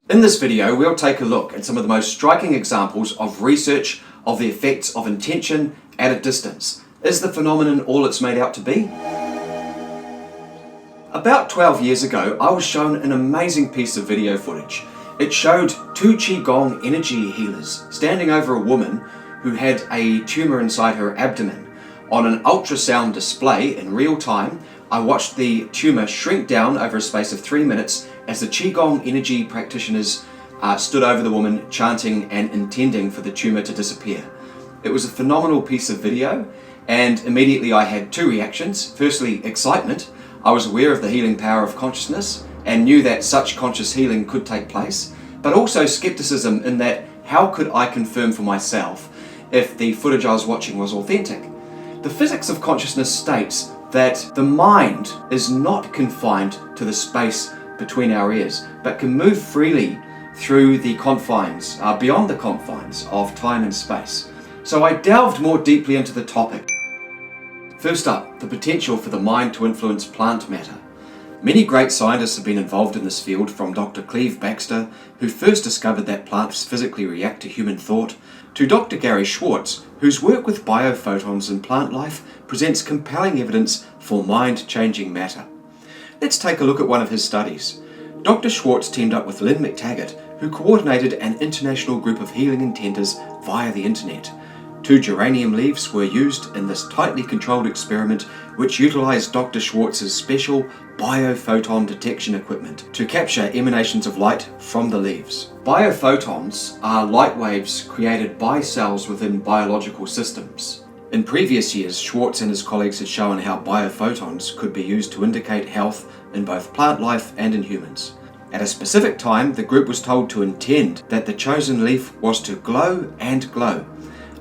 In this video, we'll take a look at some of the most striking examples of research of the effects of intention at a distance. Is the phenomenon all it's made out to be? About 12 years ago, I was shown an amazing piece of video footage. It showed two Qigong energy healers standing over a woman who had a tumour inside her abdomen. On an ultrasound display in real time, I watched the tumour shrink down over a space of 3 minutes as the Qigong energy practitioners stood over the woman, chanting and intending for the tumour to disappear. It was a phenomenal piece of video, and immediately I had two reactions. Firstly, excitement. I was aware of the healing power of consciousness and knew that such conscious healing could take place, but also skepticism in that how could I confirm for myself if the footage I was watching was authentic? The physics of consciousness states that the mind is not confined to the space between our ears, but can move freely through the confines, beyond the confines of time and space. So I delved more deeply into the topic. First up, the potential for the mind to influence plant matter. Many great scientists have been involved in this field, from Dr. Cleve Baxter, who first discovered that plants physically react to human thought, to Dr. Gary Schwartz, whose work with biophotons in plant life presents compelling evidence for mind-changing matter. Let's take a look at one of his studies. Dr. Schwartz teamed up with Lynn McTaggart, who coordinated an international group of healing intenders via the internet. 2 geranium leaves were used in this tightly controlled experiment, which utilized Dr. Schwartz's special biophoton detection equipment to capture emanations of light from the leaves. Biophotons are light waves created by cells within biological systems. In previous years, Schwartz and his colleagues had shown how biophotons could be used to indicate health in both plant life and in humans. At a specific time, the group was told to intend that the chosen leaf was to glow and glow.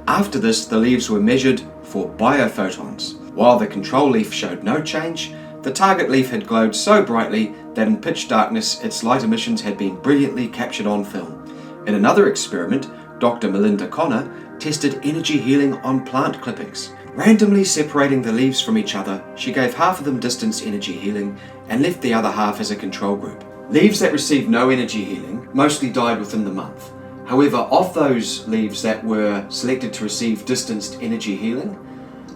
After this, the leaves were measured for biophotons. While the control leaf showed no change, the target leaf had glowed so brightly that in pitch darkness its light emissions had been brilliantly captured on film. In another experiment, Dr. Melinda Connor tested energy healing on plant clippings. Randomly separating the leaves from each other, she gave half of them distance energy healing and left the other half as a control group. Leaves that received no energy healing mostly died within the month. However, of those leaves that were selected to receive distanced energy healing,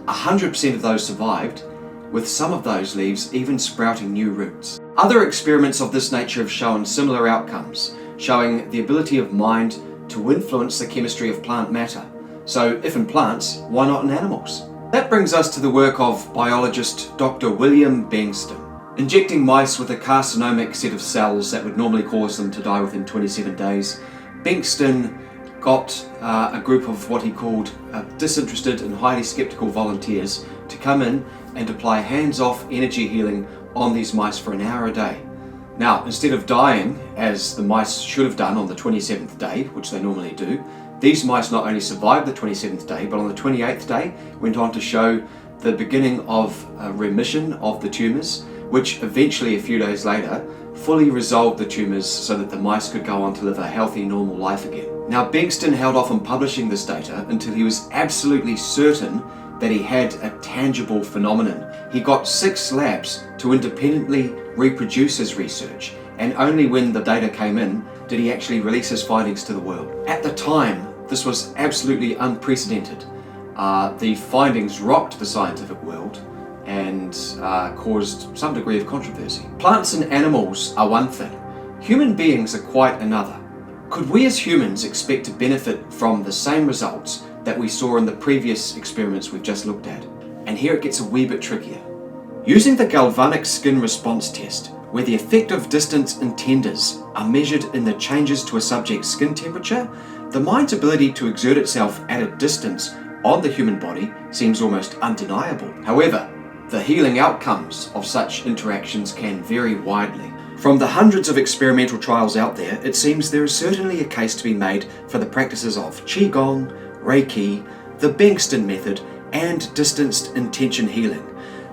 100% of those survived, with some of those leaves even sprouting new roots. Other experiments of this nature have shown similar outcomes, showing the ability of mind to influence the chemistry of plant matter. So if in plants, why not in animals? That brings us to the work of biologist Dr. William Bengston. Injecting mice with a carcinomic set of cells that would normally cause them to die within 27 days, Bengston got a group of what he called disinterested and highly skeptical volunteers to come in and apply hands-off energy healing on these mice for an hour a day. Now, instead of dying, as the mice should have done on the 27th day, which they normally do, these mice not only survived the 27th day, but on the 28th day went on to show the beginning of a remission of the tumours, which eventually, a few days later, fully resolved the tumours so that the mice could go on to live a healthy, normal life again. Now, Bengston held off on publishing this data until he was absolutely certain that he had a tangible phenomenon. He got 6 labs to independently reproduce his research, and only when the data came in did he actually release his findings to the world. At the time, this was absolutely unprecedented. The findings rocked the scientific world and caused some degree of controversy. Plants and animals are one thing. Human beings are quite another. Could we as humans expect to benefit from the same results that we saw in the previous experiments we've just looked at? And here it gets a wee bit trickier. Using the galvanic skin response test, where the effective distance intenders are measured in the changes to a subject's skin temperature, the mind's ability to exert itself at a distance on the human body seems almost undeniable. However, the healing outcomes of such interactions can vary widely. From the hundreds of experimental trials out there, it seems there is certainly a case to be made for the practices of Qigong, Reiki, the Bengston method, and distanced intention healing.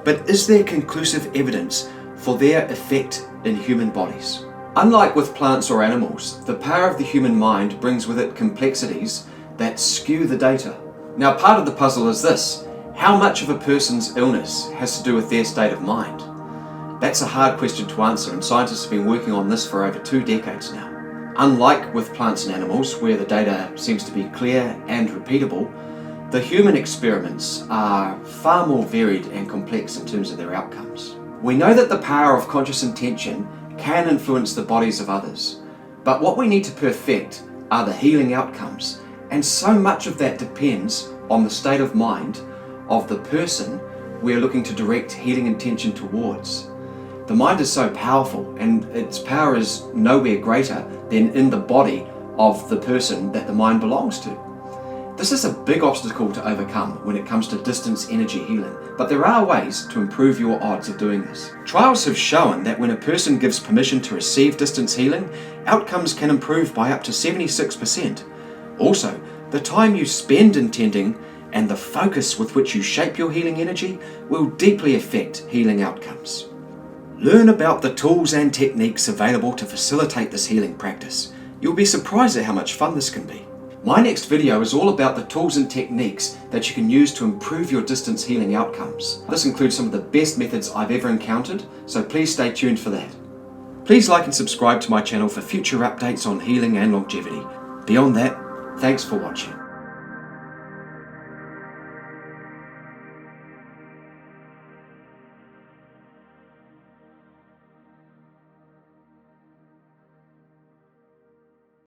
But is there conclusive evidence for their effect in human bodies? Unlike with plants or animals, the power of the human mind brings with it complexities that skew the data. Now, part of the puzzle is this: how much of a person's illness has to do with their state of mind? That's a hard question to answer, and scientists have been working on this for over 2 decades now. Unlike with plants and animals, where the data seems to be clear and repeatable, the human experiments are far more varied and complex in terms of their outcomes. We know that the power of conscious intention can influence the bodies of others, but what we need to perfect are the healing outcomes, and so much of that depends on the state of mind of the person we're looking to direct healing intention towards. The mind is so powerful, and its power is nowhere greater than in the body of the person that the mind belongs to. This is a big obstacle to overcome when it comes to distance energy healing, but there are ways to improve your odds of doing this. Trials have shown that when a person gives permission to receive distance healing, outcomes can improve by up to 76%. Also, the time you spend intending and the focus with which you shape your healing energy will deeply affect healing outcomes. Learn about the tools and techniques available to facilitate this healing practice. You'll be surprised at how much fun this can be. My next video is all about the tools and techniques that you can use to improve your distance healing outcomes. This includes some of the best methods I've ever encountered, so please stay tuned for that. Please like and subscribe to my channel for future updates on healing and longevity. Beyond that, thanks for watching.